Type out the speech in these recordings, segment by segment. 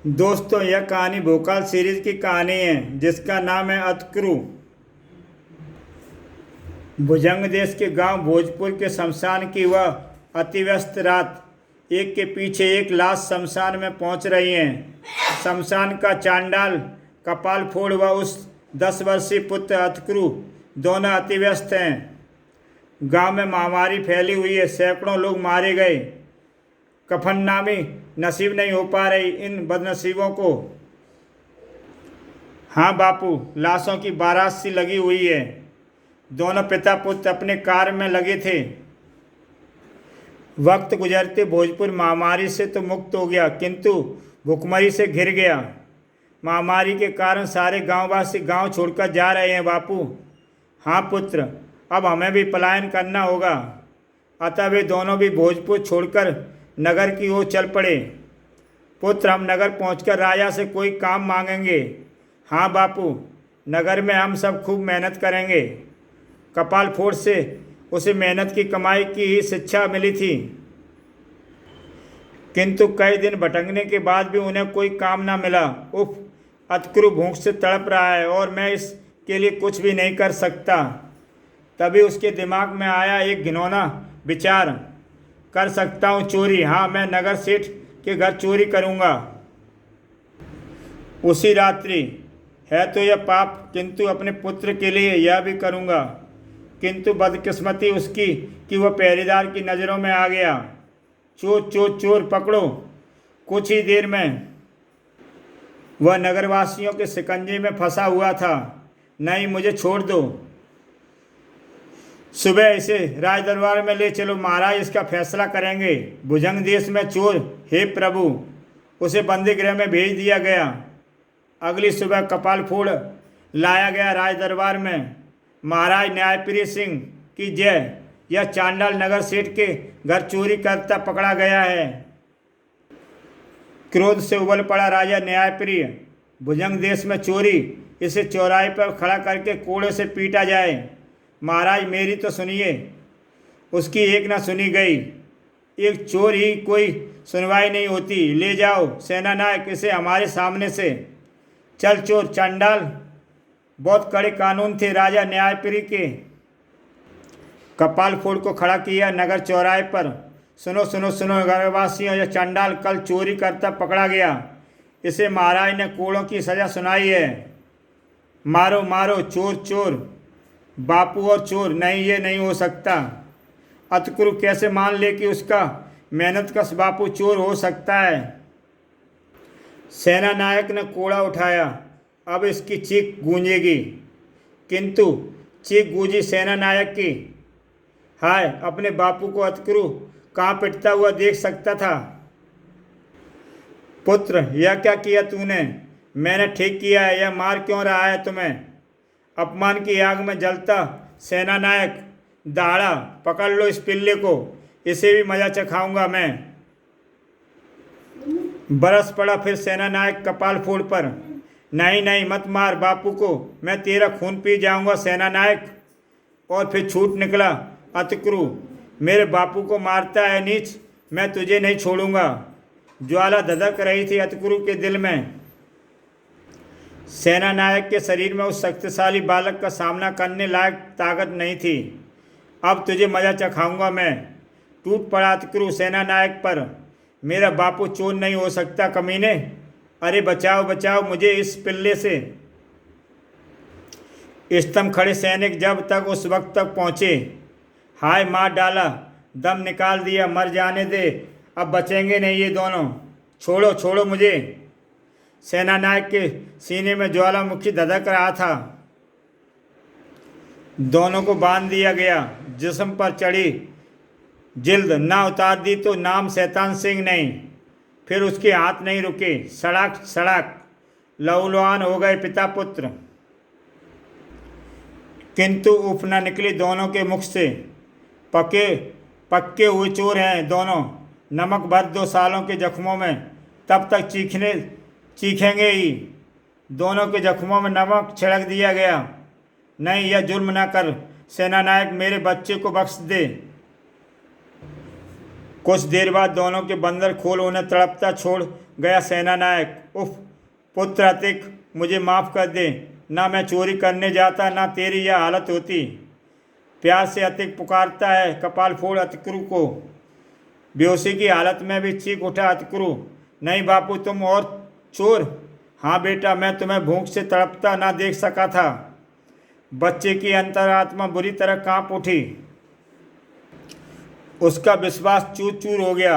दोस्तों, यह कहानी भोकाल सीरीज की कहानी है जिसका नाम है अतक्रु। भुजंग देश के गांव भोजपुर के शमशान की वह अतिव्यस्त रात, एक के पीछे एक लाश शमशान में पहुंच रही हैं। शमशान का चांडाल कपाल फोड़ व उस 10 वर्षीय पुत्र अतक्रु दोनों अतिव्यस्त हैं। गांव में महामारी फैली हुई है, सैकड़ों लोग मारे गए। कफननामी नसीब नहीं हो पा रही इन बदनसीबों को। हाँ बापू, लाशों की बारात सी लगी हुई है। दोनों पिता पुत्र अपने कार्य में लगे थे। वक्त गुजरते भोजपुर महामारी से तो मुक्त हो गया, किंतु भुखमरी से घिर गया। महामारी के कारण सारे गांववासी गांव छोड़कर जा रहे हैं बापू। हाँ पुत्र, अब हमें भी पलायन करना होगा। अतः वे दोनों भी भोजपुर छोड़कर नगर की ओर चल पड़े। पुत्र, हम नगर पहुंचकर राजा से कोई काम मांगेंगे। हाँ बापू, नगर में हम सब खूब मेहनत करेंगे। कपाल फोड़ से उसे मेहनत की कमाई की ही शिक्षा मिली थी, किंतु कई दिन भटकने के बाद भी उन्हें कोई काम ना मिला। उफ, अतक्रु भूख से तड़प रहा है और मैं इसके लिए कुछ भी नहीं कर सकता। तभी उसके दिमाग में आया एक घिनौना विचार। कर सकता हूँ चोरी। हाँ, मैं नगर सेठ के घर चोरी करूँगा। उसी रात्रि है तो यह पाप, किंतु अपने पुत्र के लिए यह भी करूँगा। किंतु बदकिस्मती उसकी कि वह पहरेदार की नज़रों में आ गया। चोर चोर चोर पकड़ो। कुछ ही देर में वह नगरवासियों के शिकंजे में फंसा हुआ था। नहीं, मुझे छोड़ दो। सुबह इसे राज दरबार में ले चलो, महाराज इसका फैसला करेंगे। भुजंग देश में चोर, हे प्रभु। उसे बंदी गृह में भेज दिया गया। अगली सुबह कपाल फोड़ लाया गया राज दरबार में। महाराज न्यायप्रिय सिंह की जय। यह चांडाल नगर सेठ के घर चोरी करता पकड़ा गया है। क्रोध से उबल पड़ा राजा न्यायप्रिय। भुजंग देश में चोरी, इसे चौराहे पर खड़ा करके कोड़े से पीटा जाए। महाराज मेरी तो सुनिए। उसकी एक न सुनी गई। एक चोर ही कोई सुनवाई नहीं होती। ले जाओ सेनानायक इसे हमारे सामने से। चल चोर चांडाल। बहुत कड़े कानून थे राजा न्यायप्रिय के। कपाल फोड़ को खड़ा किया नगर चौराहे पर। सुनो सुनो सुनो नगरवासियों, यह चांडाल कल चोरी करता पकड़ा गया। इसे महाराज ने कोड़ों की सजा सुनाई है। मारो मारो चोर चोर। बापू और चोर, नहीं, ये नहीं हो सकता। अतक्रु कैसे मान ले कि उसका मेहनत कश बापू चोर हो सकता है। सेनानायक ने कोड़ा उठाया। अब इसकी चीख गूंजेगी। किंतु चीख गूंजी सेनानायक की। हाय, अपने बापू को अतक्रु कहाँ पिटता हुआ देख सकता था। पुत्र, यह क्या किया तूने? मैंने ठीक किया है। यह मार क्यों रहा है तुम्हें? अपमान की आग में जलता सेनानायक दहाड़ा। पकड़ लो इस पिल्ले को, इसे भी मजा चखाऊंगा मैं। बरस पड़ा फिर सेनानायक कपाल फोड़ पर। नहीं नहीं, मत मार बापू को, मैं तेरा खून पी जाऊंगा सेनानायक। और फिर छूट निकला। अतक्रु, मेरे बापू को मारता है नीच, मैं तुझे नहीं छोड़ूंगा। ज्वाला धधक रही थी अतक्रु के दिल में। सेनानायक के शरीर में उस शक्तिशाली बालक का सामना करने लायक ताकत नहीं थी। अब तुझे मजा चखाऊंगा मैं। टूट पड़ा अतक्रु सेनानायक पर। मेरा बापू चोर नहीं हो सकता कमीने। अरे बचाओ बचाओ मुझे इस पिल्ले से। स्तंभ खड़े सैनिक जब तक उस वक्त तक पहुँचे। हाय, मार डाला, दम निकाल दिया, मर जाने दे, अब बचेंगे नहीं ये दोनों। छोड़ो छोड़ो मुझे। सेनानायक के सीने में ज्वालामुखी धधक रहा था। दोनों को बांध दिया गया। जिस्म पर चढ़ी जिल्द ना उतार दी तो नाम शैतान सिंह नहीं। फिर उसके हाथ नहीं रुके। सड़क सड़क लहूलुहान हो गए पिता पुत्र। किंतु उफ न निकली दोनों के मुख से। पक्के हुए चोर हैं दोनों। नमक भर 2 सालों के जख्मों में, तब तक चीखेंगे ही। दोनों के जख्मों में नमक छिड़क दिया गया। नहीं, यह जुल्म न कर सेनानायक, मेरे बच्चे को बख्श दे। कुछ देर बाद दोनों के बंदर खोल उन्हें तड़पता छोड़ गया सेनानायक। उफ पुत्र अतिक, मुझे माफ़ कर दे, ना मैं चोरी करने जाता, ना तेरी यह हालत होती। प्यार से अतिक पुकारता है कपाल फोड़ अतक्रु को। बेहोशी की हालत में भी चीख उठा अतक्रु, नहीं बापू, तुम और चोर? हाँ बेटा, मैं तुम्हें भूख से तड़पता ना देख सका था। बच्चे की अंतरात्मा बुरी तरह कांप उठी। उसका विश्वास चूर चूर हो गया।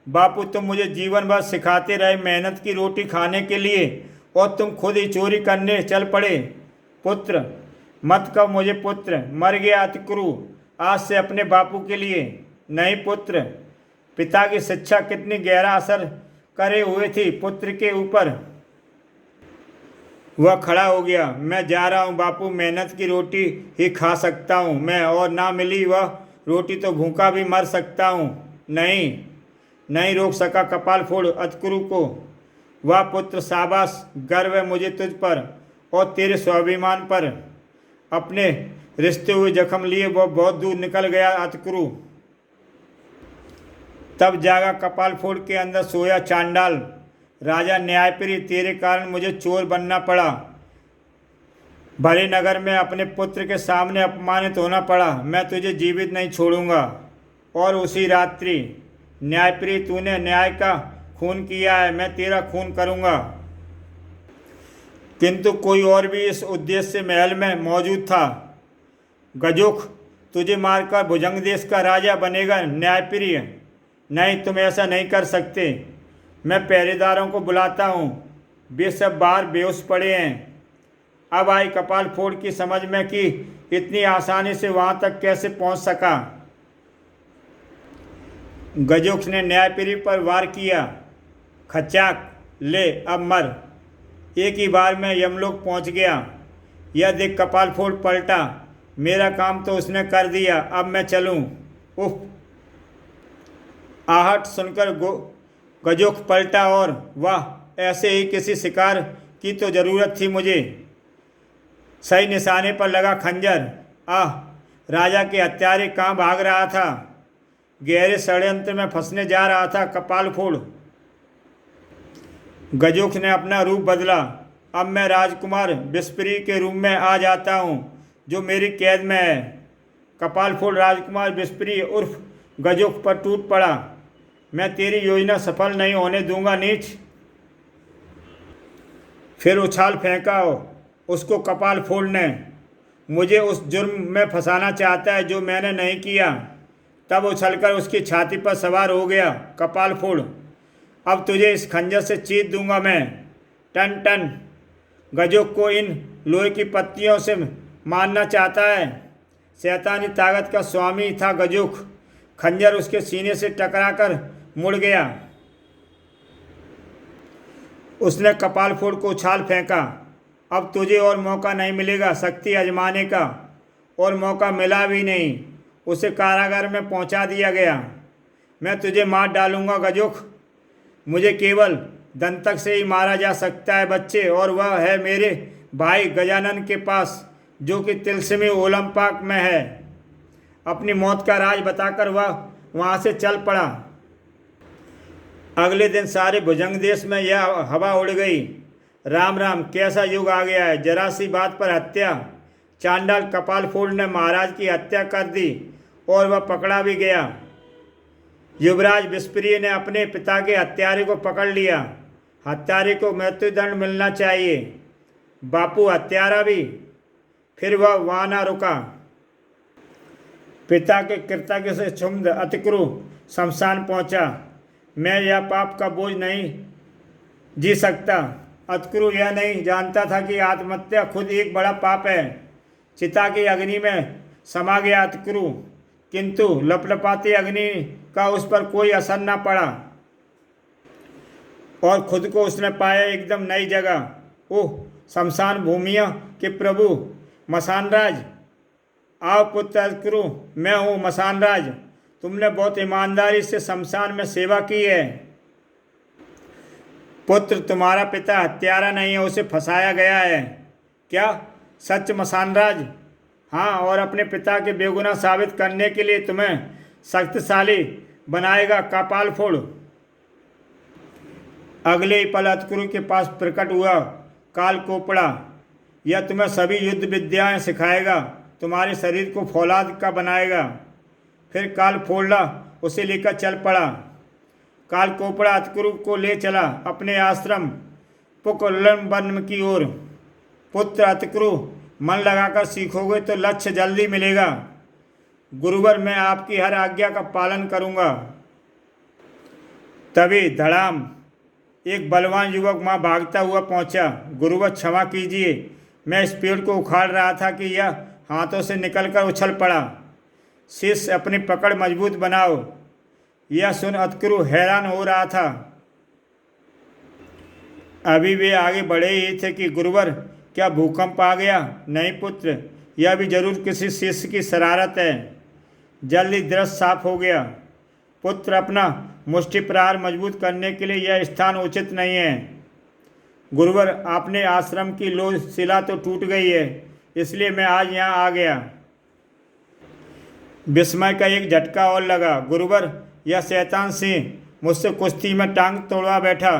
बापू, तुम मुझे जीवन भर सिखाते रहे मेहनत की रोटी खाने के लिए, और तुम खुद ही चोरी करने चल पड़े। पुत्र मत कहो मुझे पुत्र, मर गया अतक्रु आज से अपने बापू के लिए। नहीं पुत्र, पिता की शिक्षा कितनी गहरा असर करे हुए थी पुत्र के ऊपर। वह खड़ा हो गया। मैं जा रहा हूँ बापू, मेहनत की रोटी ही खा सकता हूँ मैं, और ना मिली वह रोटी तो भूखा भी मर सकता हूँ। नहीं, नहीं रोक सका कपाल फोड़ अतक्रु को। वह पुत्र शाबाश, गर्व है मुझे तुझ पर और तेरे स्वाभिमान पर। अपने रिश्ते हुए जख्म लिए वह बहुत दूर निकल गया अतक्रु। तब जागा कपाल फोड़ के अंदर सोया चांडाल। राजा न्यायप्रिय, तेरे कारण मुझे चोर बनना पड़ा, भरे नगर में अपने पुत्र के सामने अपमानित होना पड़ा। मैं तुझे जीवित नहीं छोड़ूंगा। और उसी रात्रि, न्यायप्रिय, तूने न्याय का खून किया है, मैं तेरा खून करूंगा। किंतु कोई और भी इस उद्देश्य से महल में मौजूद था। गजोख तुझे मारकर भुजंग देश का राजा बनेगा न्यायप्रिय। नहीं, तुम ऐसा नहीं कर सकते। मैं पहरेदारों को बुलाता हूँ, वे सब बाहर बेहोश पड़े हैं। अब आई कपाल फोड़ की समझ में कि इतनी आसानी से वहाँ तक कैसे पहुँच सका। गजोख ने न्यायप्रिय पर वार किया। खच्चाक, ले अब मर। एक ही बार में यमलोक पहुँच गया। यह देख कपाल फोड़ पलटा। मेरा काम तो उसने कर दिया, अब मैं चलूँ। उफ! आहट सुनकर गजोख पलटा और वाह, ऐसे ही किसी शिकार की तो ज़रूरत थी मुझे। सही निशाने पर लगा खंजर। आह! राजा के हत्यारे कहाँ भाग रहा था? गहरे षड्यंत्र में फंसने जा रहा था कपाल फोड़। गजोख ने अपना रूप बदला। अब मैं राजकुमार विस्परी के रूप में आ जाता हूँ, जो मेरी कैद में है। कपाल फोड़ राजकुमार विस्परी उर्फ गजोख पर टूट पड़ा। मैं तेरी योजना सफल नहीं होने दूंगा नीच। फिर उछाल फेंका उसको कपाल फोड़ ने। मुझे उस जुर्म में फंसाना चाहता है जो मैंने नहीं किया। तब उछलकर उसकी छाती पर सवार हो गया कपाल फोड़। अब तुझे इस खंजर से चीर दूंगा मैं। Ton ton. गजोख को इन लोहे की पत्तियों से मारना चाहता है। शैतानी ताकत का स्वामी था गजोख। खंजर उसके सीने से टकराकर मुड़ गया। उसने कपाल फोड़ को उछाल फेंका। अब तुझे और मौका नहीं मिलेगा शक्ति आजमाने का। और मौका मिला भी नहीं। उसे कारागार में पहुंचा दिया गया। मैं तुझे मार डालूंगा गजोख। मुझे केवल दंतक से ही मारा जा सकता है बच्चे, और वह है मेरे भाई गजानन के पास, जो कि तिलस्मी ओलंपाक में है। अपनी मौत का राज बताकर वह वहाँ से चल पड़ा। अगले दिन सारे भुजंग देश में यह हवा उड़ गई। राम राम, कैसा युग आ गया है। जरा सी बात पर हत्या। चांडाल कपाल फोड़ ने महाराज की हत्या कर दी और वह पकड़ा भी गया। युवराज विस्परी ने अपने पिता के हत्यारे को पकड़ लिया। हत्यारे को मृत्युदंड मिलना चाहिए। बापू हत्यारा भी। फिर वह वहाँ न रुका। पिता के कृतज्ञ से क्षुब्ध अतक्रु शमशान पहुँचा। मैं यह पाप का बोझ नहीं जी सकता। अतक्रु यह नहीं जानता था कि आत्महत्या खुद एक बड़ा पाप है। चिता की अग्नि में समा गया अतक्रु, किंतु लपलपाती अग्नि का उस पर कोई असर न पड़ा और खुद को उसने पाया एकदम नई जगह। ओह शमशान भूमिया के प्रभु मसानराज, आओ पुत्र अतक्रु, मैं हूँ मसानराज। तुमने बहुत ईमानदारी से शमशान में सेवा की है। पुत्र, तुम्हारा पिता हत्यारा नहीं है, उसे फंसाया गया है। क्या सच मसानराज? हाँ, और अपने पिता के बेगुनाह साबित करने के लिए तुम्हें शक्तिशाली बनाएगा कपाल फोड़। अगले ही पल अतकुरु के पास प्रकट हुआ काल कोपड़ा। यह तुम्हें सभी युद्ध विद्याएं सिखाएगा, तुम्हारे शरीर को फौलाद का बनाएगा। फिर काल फोड़ला उसे लेकर चल पड़ा। काल कोपड़ा अतकुरु को ले चला अपने आश्रम पुकलम वन की ओर। पुत्र अतकुरु, मन लगाकर सीखोगे तो लक्ष्य जल्दी मिलेगा। गुरुवर, मैं आपकी हर आज्ञा का पालन करूंगा। तभी धड़ाम एक बलवान युवक वहाँ भागता हुआ पहुंचा। गुरुवर, क्षमा कीजिए, मैं इस पेड़ को उखाड़ रहा था कि यह हाथों से निकलकर उछल पड़ा। शिष्य, अपनी पकड़ मजबूत बनाओ। यह सुन अतकुरु हैरान हो रहा था। अभी वे आगे बढ़े ही थे कि गुरुवर, क्या भूकंप आ गया? नहीं पुत्र, यह भी जरूर किसी शिष्य की शरारत है। जल्दी दृश्य साफ हो गया। पुत्र, अपना मुष्टि प्रहार मजबूत करने के लिए यह स्थान उचित नहीं है। गुरुवर, आपने आश्रम की लोह शिला तो टूट गई है, इसलिए मैं आज यहाँ आ गया। विस्मय का एक झटका और लगा। गुरुवर, यह शैतान सिंह मुझसे कुश्ती में टांग तोड़वा बैठा।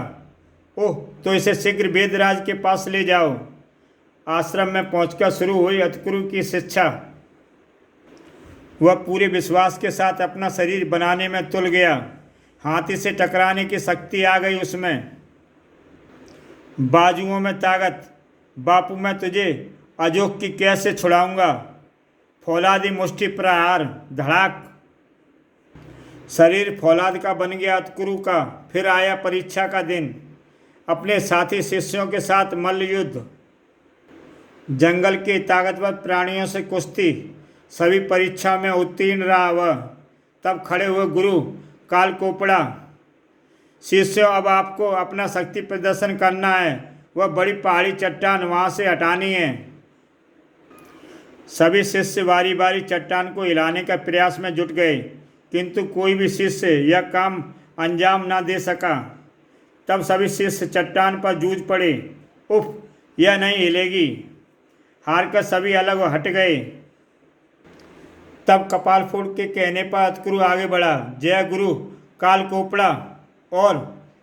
ओह, तो इसे शीघ्र वेदराज के पास ले जाओ। आश्रम में पहुंचकर शुरू हुई अतकुरु की शिक्षा। वह पूरे विश्वास के साथ अपना शरीर बनाने में तुल गया। हाथी से टकराने की शक्ति आ गई उसमें। बाजुओं में ताकत। बापू, मैं तुझे अजोक की कैसे छुड़ाऊंगा। फौलादी मुष्टि प्रहार, धड़ाक। शरीर फौलाद का बन गया अतकुरु का। फिर आया परीक्षा का दिन। अपने साथी शिष्यों के साथ मल्ल युद्ध, जंगल के ताकतवर प्राणियों से कुश्ती। सभी परीक्षा में उत्तीर्ण रहा वह। तब खड़े हुए गुरु काल कोपड़ा। शिष्यों, अब आपको अपना शक्ति प्रदर्शन करना है। वह बड़ी पहाड़ी चट्टान वहाँ से हटानी है। सभी शिष्य बारी बारी चट्टान को हिलाने का प्रयास में जुट गए, किंतु कोई भी शिष्य यह काम अंजाम न दे सका। तब सभी शिष्य चट्टान पर जूझ पड़े। उफ, यह नहीं हिलेगी। हार कर सभी अलग हट गए। तब कपालफोड़ के कहने पर अतकुरु आगे बढ़ा। जय गुरु काल कोपड़ा। और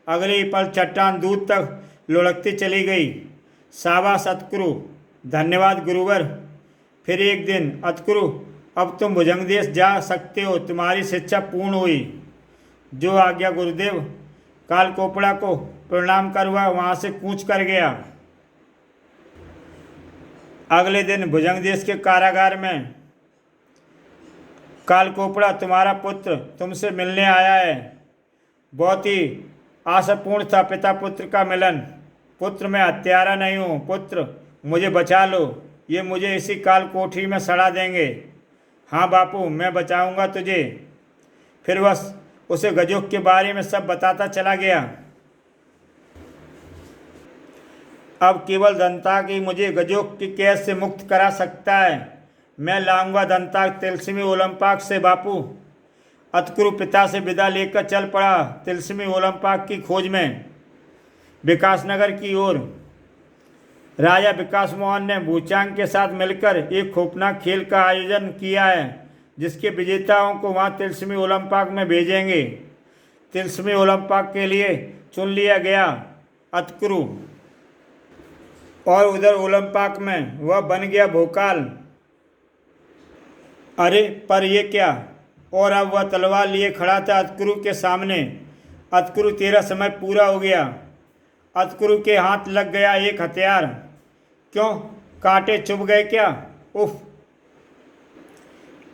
अगले ही पल चट्टान दूर तक लुढ़कती चली गई। शाबाश अतकुरु, धन्यवाद गुरुवर। फिर एक दिन, अतकुरु, अब तुम भुजंगदेश जा सकते हो, तुम्हारी शिक्षा पूर्ण हुई। जो आज्ञा गुरुदेव। काल कोपड़ा को प्रणाम कर वह वहाँ से कूच कर गया। अगले दिन भुजंगदेश के कारागार में। काल कोपड़ा, तुम्हारा पुत्र तुमसे मिलने आया है। बहुत ही आशापूर्ण था पिता पुत्र का मिलन। पुत्र, मैं हत्यारा नहीं हूँ। पुत्र, मुझे बचा लो। ये मुझे इसी काल कोठरी में सड़ा देंगे। हाँ बापू, मैं बचाऊंगा तुझे। फिर वह उसे गजोग के बारे में सब बताता चला गया। अब केवल दंताक ही मुझे गजोग की कैद से मुक्त करा सकता है। मैं लाऊंगा दंताक तिलस्मी ओलंपाक से बापू। अतकुरु पिता से विदा लेकर चल पड़ा तिलस्मी ओलंपाक की खोज में विकासनगर की ओर। राजा विकास मोहन ने भूचांग के साथ मिलकर एक खौफनाक खेल का आयोजन किया है, जिसके विजेताओं को वहाँ तिलस्मी ओलंपाक में भेजेंगे। तिलस्मी ओलंपाक के लिए चुन लिया गया अतकुरु, और उधर ओलंपाक में वह बन गया भोकाल। अरे पर ये क्या! और अब वह तलवार लिए खड़ा था अतकुरु के सामने। अतकुरु, तेरा समय पूरा हो गया। अतकुरु के हाथ लग गया एक हथियार। क्यों, कांटे चुभ गए क्या? उफ!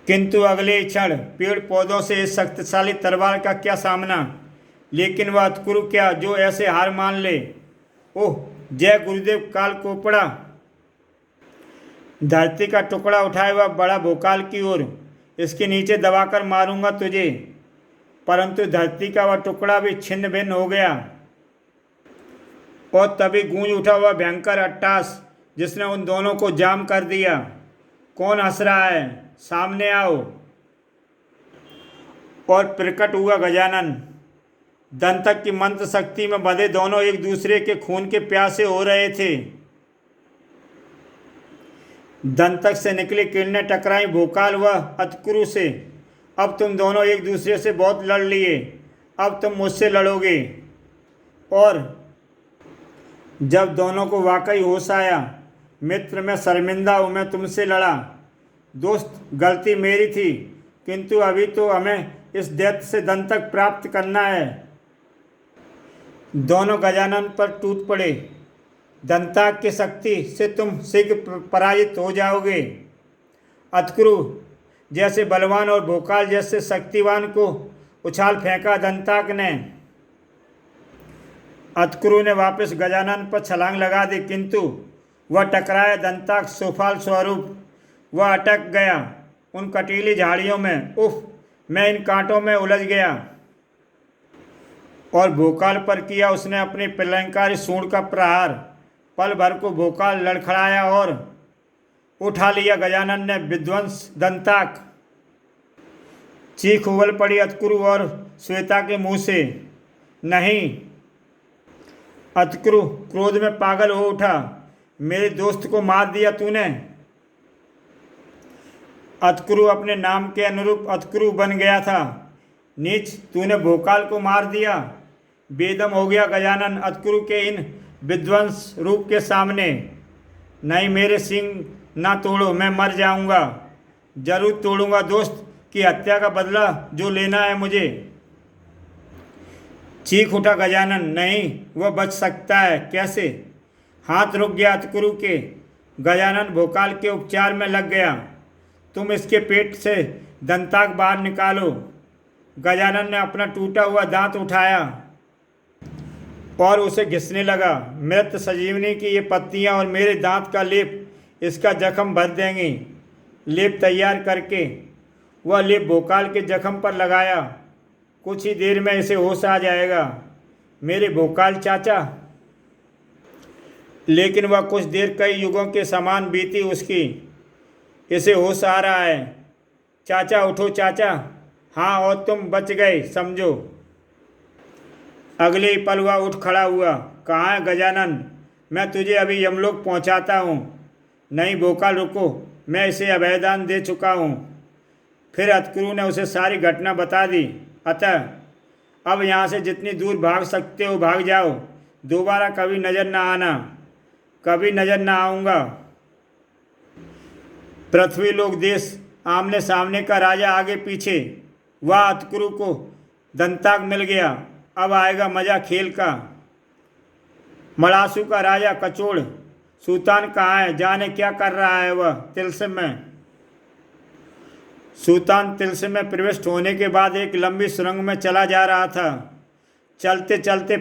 किंतु अगले क्षण पेड़ पौधों से इस शक्तिशाली तलवार का क्या सामना। लेकिन वह अतकुरु क्या, जो ऐसे हार मान ले। ओह, जय गुरुदेव काल कोपड़ा। धरती का टुकड़ा उठाए वह बड़ा भोकाल की ओर। इसके नीचे दबाकर मारूंगा तुझे। परंतु धरती का वह टुकड़ा भी छिन्न भिन्न हो गया। और तभी गूंज उठा हुआ भयंकर अट्टास, जिसने उन दोनों को जाम कर दिया। कौन हंस रहा है? सामने आओ। और प्रकट हुआ गजानन। दंतक की मंत्र शक्ति में बंधे दोनों एक दूसरे के खून के प्यासे हो रहे थे। दंतक से निकली किरणें टकराई भोकाल व अतकुरु से। अब तुम दोनों एक दूसरे से बहुत लड़ लिए, अब तुम मुझसे लड़ोगे। और जब दोनों को वाकई होश आया, मित्र मैं शर्मिंदा हूँ, मैं तुमसे लड़ा। दोस्त गलती मेरी थी, किंतु अभी तो हमें इस दैत्य से दंतक प्राप्त करना है। दोनों गजानन पर टूट पड़े। दंताक की शक्ति से तुम शीघ्र पराजित हो जाओगे। अतक्रु जैसे बलवान और भोकाल जैसे शक्तिवान को उछाल फेंका दंताक ने। अतक्रु ने वापस गजानन पर छलांग लगा दी, किंतु वह टकराया। दंताक सुफाल स्वरूप वह अटक गया उन कटीली झाड़ियों में। उफ, मैं इन कांटों में उलझ गया। और भोकाल पर किया उसने अपनी प्रलयंकारी सूंड का प्रहार। पल भर को भोकाल लड़खड़ाया और उठा लिया गजानन ने विध्वंस दंताक। चीख उगल पड़ी अतक्रु और श्वेता के मुंह से। नहीं, अतक्रु क्रोध में पागल हो उठा, मेरे दोस्त को मार दिया तूने। अतक्रु अपने नाम के अनुरूप अतक्रु बन गया था। नीच, तूने भोकाल को मार दिया। बेदम हो गया गजानन अतक्रु के इन विध्वंस रूप के सामने। नहीं, मेरे सींग ना तोड़ो, मैं मर जाऊंगा। जरूर तोड़ूंगा दोस्त की हत्या का बदला जो लेना है मुझे। चीख उठा गजानन। नहीं, वह बच सकता है कैसे? हाथ रुक गया अतक्रु के। गजानन भोकाल के उपचार में लग गया। तुम इसके पेट से दंताक बाहर निकालो। गजानन ने अपना टूटा हुआ दांत उठाया और उसे घिसने लगा। मृत सजीवनी की ये पत्तियां और मेरे दांत का लेप इसका जख्म भर देंगी। लेप तैयार करके वह लेप भोकाल के जख्म पर लगाया। कुछ ही देर में इसे होश आ जाएगा। मेरे भोकाल चाचा। लेकिन वह कुछ देर कई युगों के समान बीती उसकी। इसे होश आ रहा है। चाचा उठो चाचा। हाँ, और तुम बच गए समझो। अगले ही पल वह उठ खड़ा हुआ। कहाँ है गजानन? मैं तुझे अभी यमलोक पहुँचाता हूँ। नहीं भोकाल, रुको, मैं इसे अभयदान दे चुका हूँ। फिर अतक्रु ने उसे सारी घटना बता दी। अतः अब यहाँ से जितनी दूर भाग सकते हो भाग जाओ। दोबारा कभी नज़र ना आना। कभी नज़र ना आऊँगा। पृथ्वी लोक देश आमने सामने का राजा आगे पीछे। वह अतक्रु को दंताक मिल गया। अब आएगा मजा खेल का। मड़ासू का राजा कचोड़ सूतान कहाँ है? जाने क्या कर रहा है वह तिलस्म में। सूतान तिलस्म में प्रविष्ट होने के बाद एक लंबी सुरंग में चला जा रहा था। चलते चलते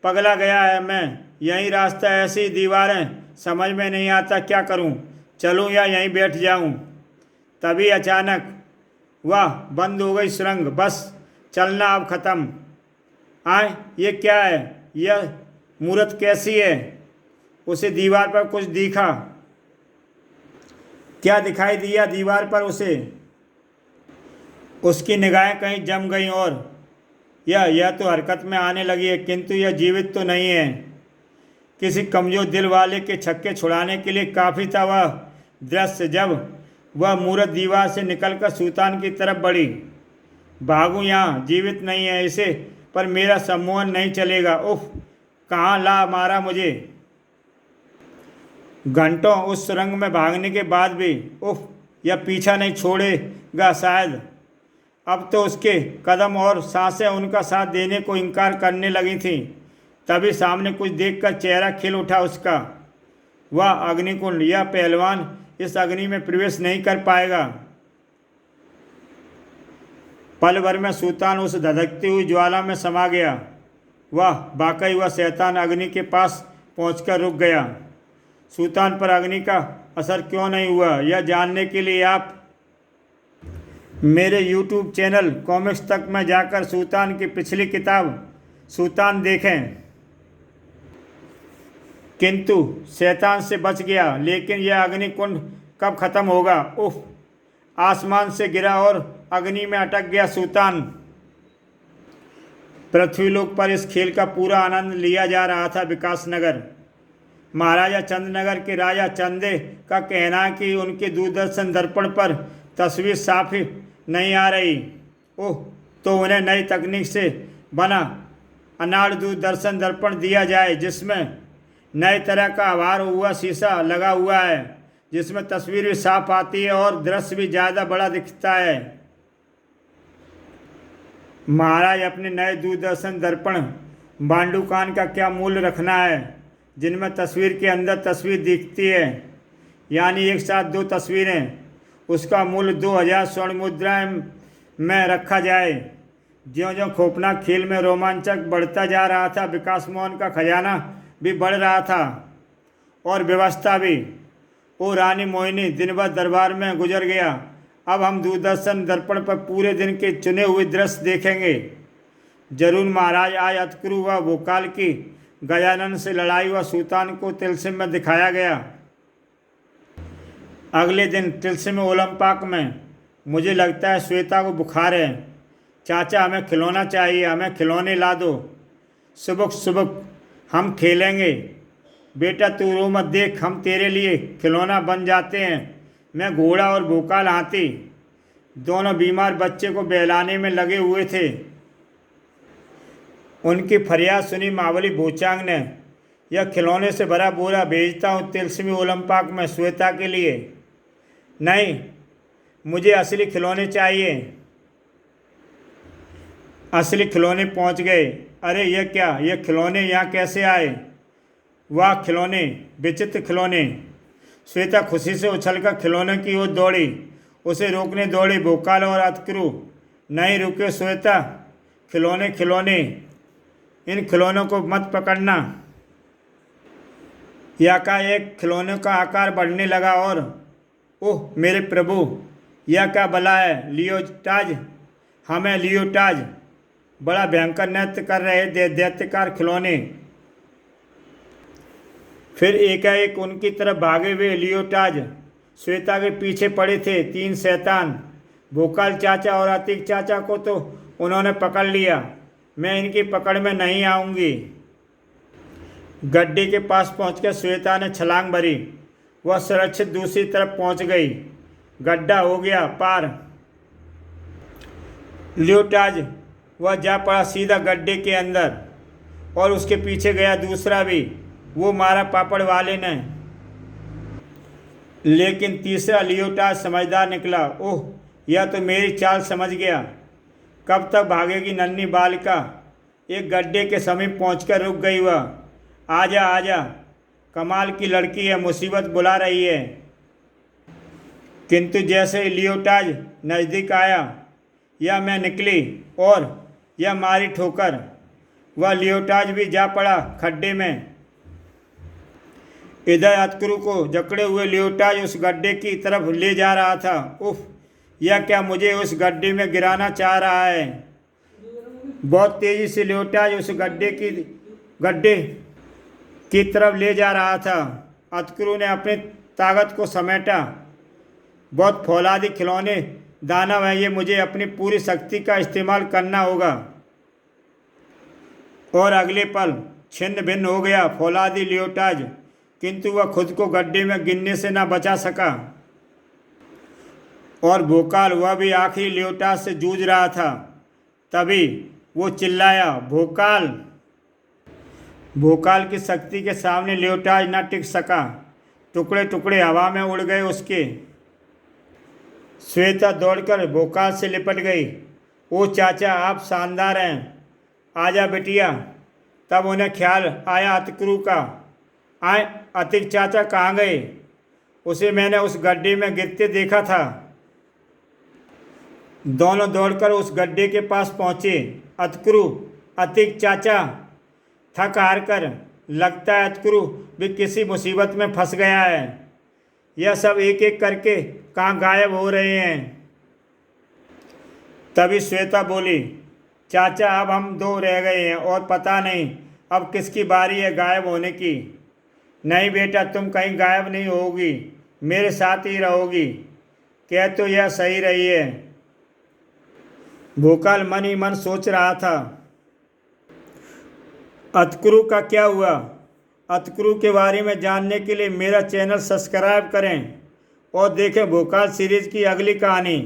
पगला गया है मैं। यही रास्ता, ऐसी दीवारें, समझ में नहीं आता क्या करूं। चलूं या यहीं बैठ जाऊं। तभी अचानक वाह, बंद हो गई सुरंग। बस चलना अब खत्म। आए, ये क्या है? यह मूर्त कैसी है? उसे दीवार पर कुछ दिखा। क्या दिखाई दिया दीवार पर उसे? उसकी निगाहें कहीं जम गईं और यह तो हरकत में आने लगी है, किंतु यह जीवित तो नहीं है। किसी कमजोर दिल वाले के छक्के छुड़ाने के लिए काफ़ी था वह दृश्य। जब वह मूर्त दीवार से निकलकर सूतान की तरफ बढ़ी। भागूं यहाँ, जीवित नहीं है इसे, पर मेरा सम्मोहन नहीं चलेगा। उफ, कहाँ ला मारा मुझे। घंटों उस सुरंग में भागने के बाद भी उफ, यह पीछा नहीं छोड़ेगा शायद। अब तो उसके कदम और सांसें उनका साथ देने को इनकार करने लगी थीं। तभी सामने कुछ देखकर चेहरा खिल उठा उसका। वह अग्निकुंड। यह पहलवान इस अग्नि में प्रवेश नहीं कर पाएगा। पल भर में सूतान उस धधकती हुई ज्वाला में समा गया। वह वाकई वह शैतान अग्नि के पास पहुंचकर रुक गया। सूतान पर अग्नि का असर क्यों नहीं हुआ, यह जानने के लिए आप मेरे YouTube चैनल कॉमिक्स तक में जाकर सूतान की पिछली किताब सूतान देखें। किंतु शैतान से बच गया, लेकिन यह अग्निकुंड कब खत्म होगा? उफ, आसमान से गिरा और अग्नि में अटक गया सूतान। पृथ्वीलोक पर इस खेल का पूरा आनंद लिया जा रहा था। विकासनगर महाराजा चंद्रनगर के राजा चंदे का कहना है कि उनके दूरदर्शन दर्पण पर तस्वीर साफ ही नहीं आ रही। ओह, तो उन्हें नई तकनीक से बना अनाड़ दूरदर्शन दर्पण दिया जाए जिसमें नए तरह का आवार हुआ शीशा लगा हुआ है, जिसमें तस्वीर भी साफ आती है और दृश्य भी ज़्यादा बड़ा दिखता है। महाराज, अपने नए दूरदर्शन दर्पण बांडुकान का क्या मूल्य रखना है, जिनमें तस्वीर के अंदर तस्वीर दिखती है, यानी एक साथ दो तस्वीरें, उसका मूल्य 2000 स्वर्ण मुद्राएं में रखा जाए। ज्यों ज्यों खौफनाक खेल में रोमांचक बढ़ता जा रहा था, विकास मोहन का खजाना भी बढ़ रहा था और व्यवस्था भी। ओ रानी मोहिनी दिन भर दरबार में गुजर गया। अब हम दूरदर्शन दर्पण पर पूरे दिन के चुने हुए दृश्य देखेंगे। जरूर महाराज, आज अतकुरु व भोकाल की गजानन से लड़ाई व सुल्तान को तिलसिम में दिखाया गया। अगले दिन तिलसिम ओलंपाक में मुझे लगता है श्वेता को बुखार है। चाचा, हमें खिलौना चाहिए, हमें खिलौने ला दो। सुबह सुबह हम खेलेंगे। बेटा तू रो मत, देख हम तेरे लिए खिलौना बन जाते हैं। मैं घोड़ा और भोकाल हाथी, दोनों बीमार बच्चे को बहलाने में लगे हुए थे। उनकी फरियाद सुनी महाबली भूचांग ने, यह खिलौने से भरा बोरा भेजता हूँ तिलस्मी ओलंपाक में श्वेता के लिए। नहीं, मुझे असली खिलौने चाहिए। असली खिलौने पहुँच गए। अरे यह क्या, यह खिलौने यहाँ कैसे आए? वाह खिलौने, विचित्र खिलौने। श्वेता खुशी से उछलकर खिलौने की ओर दौड़ी, उसे रोकने दौड़ी भोकाल और अतकुरु। नहीं रुके श्वेता, खिलौने खिलौने, इन खिलौनों को मत पकड़ना। एकाएक खिलौनों का आकार बढ़ने लगा और ओह मेरे प्रभु, यह क्या बला है? लियोटाज, हमें लियोटाज। बड़ा भयंकर नृत्य कर रहे दैत्यकार खिलौने। फिर एकाएक उनकी तरफ भागे हुए लियोटाज श्वेता के पीछे पड़े थे। तीन शैतान, भोकाल चाचा और अतीक चाचा को तो उन्होंने पकड़ लिया। मैं इनकी पकड़ में नहीं आऊँगी। गड्ढे के पास पहुंचकर श्वेता ने छलांग भरी। वह सुरक्षित दूसरी तरफ पहुंच गई। गड्ढा हो गया पार। लियोटाज वह जा पड़ा सीधा गड्ढे के अंदर और उसके पीछे गया दूसरा भी। वो मारा पापड़ वाले ने, लेकिन तीसरा लियोटाज समझदार निकला। ओह, यह तो मेरी चाल समझ गया। कब तक भागेगी नन्ही बालिका? एक गड्ढे के समीप पहुंचकर रुक गई वह। आजा आजा, कमाल की लड़की है, मुसीबत बुला रही है। किंतु जैसे ही लियोटाज नज़दीक आया, यह मैं निकली और यह मारी ठोकर। वह लियोटाज भी जा पड़ा खड्डे में। इधर अतकुरु को जकड़े हुए लियोटाज उस गड्ढे की तरफ ले जा रहा था। उफ, यह क्या मुझे उस गड्ढे में गिराना चाह रहा है? बहुत तेज़ी से लियोटाज उस गड्ढे की तरफ ले जा रहा था। अतकुरु ने अपनी ताकत को समेटा। बहुत फौलादी खिलौने दानव है ये, मुझे अपनी पूरी शक्ति का इस्तेमाल करना होगा। और अगले पल छिन्न भिन्न हो गया फौलादी लियोटाज, किंतु वह खुद को गड्ढे में गिरने से न बचा सका। और भोकाल, वह भी आखिरी लियोटाज से जूझ रहा था। तभी वो चिल्लाया, भोकाल! भोकाल की शक्ति के सामने लियोटाज न टिक सका। टुकड़े टुकड़े हवा में उड़ गए उसके। श्वेता दौड़कर भोकाल से लिपट गई। ओ चाचा, आप शानदार हैं, आजा बिटिया। तब उन्हें ख्याल आया अतकुरु का। आए, अतीक चाचा कहाँ गए? उसे मैंने उस गड्ढे में गिरते देखा था। दोनों दौड़कर उस गड्ढे के पास पहुँचे। अतकुरु, अतीक चाचा, थक हार कर लगता है अतकुरु भी किसी मुसीबत में फंस गया है। यह सब एक एक करके कहाँ गायब हो रहे हैं। तभी श्वेता बोली, चाचा अब हम दो रह गए हैं और पता नहीं अब किसकी बारी है गायब होने की। नहीं बेटा, तुम कहीं गायब नहीं होगी, मेरे साथ ही रहोगी। कह तो यह सही रही है। भोकाल मन ही मन सोच रहा था, अतकुरु का क्या हुआ? अतकुरु के बारे में जानने के लिए मेरा चैनल सब्सक्राइब करें और देखें भोकाल सीरीज़ की अगली कहानी।